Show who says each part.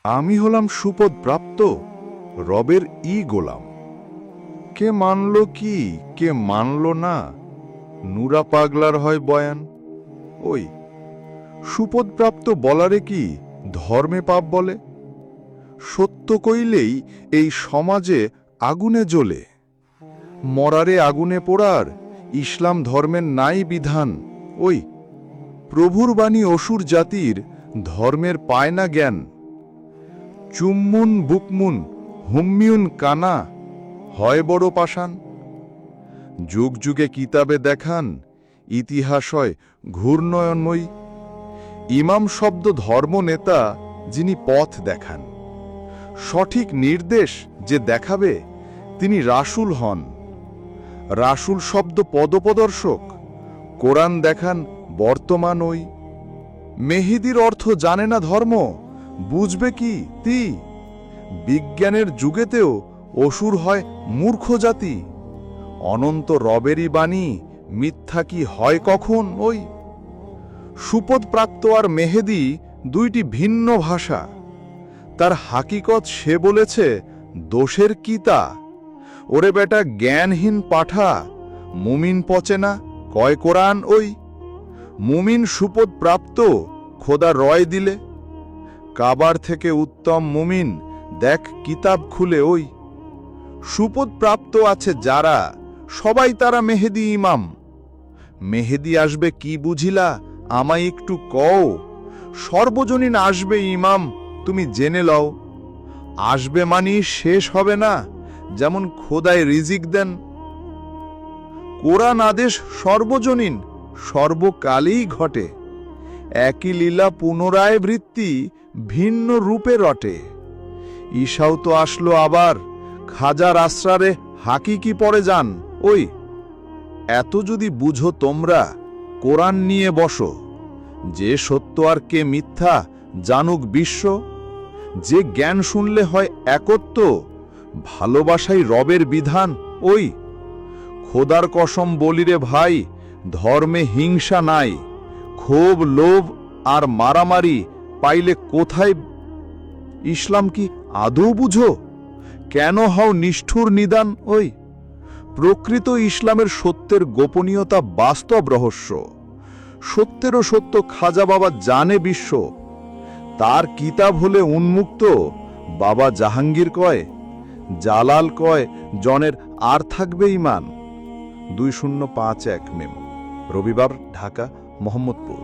Speaker 1: আমি হলাম সুপদ প্রাপ্ত রবের গোলাম। কে মানল কি কে মানল না, নুরা পাগলার হয় বয়ান। ওই সুপদ প্রাপ্ত বলারে কি ধর্মে পাপ বলে? সত্য কইলেই এই সমাজে আগুনে জ্বলে। মরারে আগুনে পোড়ার ইসলাম ধর্মের নাই বিধান। ওই প্রভুর বাণী অসুর জাতির ধর্মের পায় না জ্ঞান। চুম্মুন বুকমুন হুম্মিউন কানা হয় বড় পাষাণ। যুগ যুগে কিতাবে দেখান ইতিহাস হয় ঘূর্ণয়নময়ী। ইমাম শব্দ ধর্ম নেতা যিনি পথ দেখান, সঠিক নির্দেশ যে দেখাবে তিনি রাসূল হন। রাসূল শব্দ পদপ্রদর্শক, কোরআন দেখান বর্তমান। ওই মেহেদির অর্থ জানে না ধর্ম, বুঝবে কি তি? বিজ্ঞানের যুগেতেও অসুর হয় মূর্খ জাতি। অনন্ত রবেরই বাণী মিথ্যা কি হয় কখন? ওই সুপদ প্রাপ্ত আর মেহেদি দুইটি ভিন্ন ভাষা। তার হাকিকত সে বলেছে দোষের কিতা। ওরে বেটা জ্ঞানহীন পাঠা, মুমিন পচে না কয় কোরআন। ওই মুমিন সুপদ প্রাপ্ত খোদা রয় দিলে। কাবার থেকে উত্তম মুমিন দেখ কিতাব খুলে। ওই সুপদ প্রাপ্ত আছে যারা, সবাই তারা মেহেদি ইমাম। মেহেদি আসবে কি বুঝিলা আমায় একটু কও? সর্বজনীন আসবে ইমাম তুমি জেনে লও। আসবে মানি শেষ হবে না, যেমন খোদায় রিজিক দেন। কোরআন আদেশ সর্বজনীন সর্বকালেই ঘটে। একই লীলা পুনরায় বৃত্তি ভিন্ন রূপে রটে। ঈশাও তো আসলো আবার, খাজার আশ্রারে হাকিকি পড়ে যান। ওই এত যদি বুঝো তোমরা কোরআন নিয়ে বসো। যে সত্য আর কে মিথ্যা জানুক বিশ্ব। যে জ্ঞান শুনলে হয় একত্ব, ভালোবাসাই রবের বিধান। ওই খোদার কসম বলিরে ভাই, ধর্মে হিংসা নাই। ক্ষোভ লোভ আর মারামারি পাইলে কোথায়? ইসলাম কি আদৌ বুঝো? কেন হও নিষ্ঠুর নিদান? ওই প্রকৃত ইসলামের সত্যের গোপনীয়তা বাস্তব রহস্য। সত্যেরও সত্য খাজা বাবা জানে বিশ্ব। তার কিতাব হলে উন্মুক্ত বাবা জাহাঙ্গীর কয়, জালাল কয় জনের আর থাকবে ইমান। 2051 মেম, রবিবার, ঢাকা, মোহাম্মদপুর।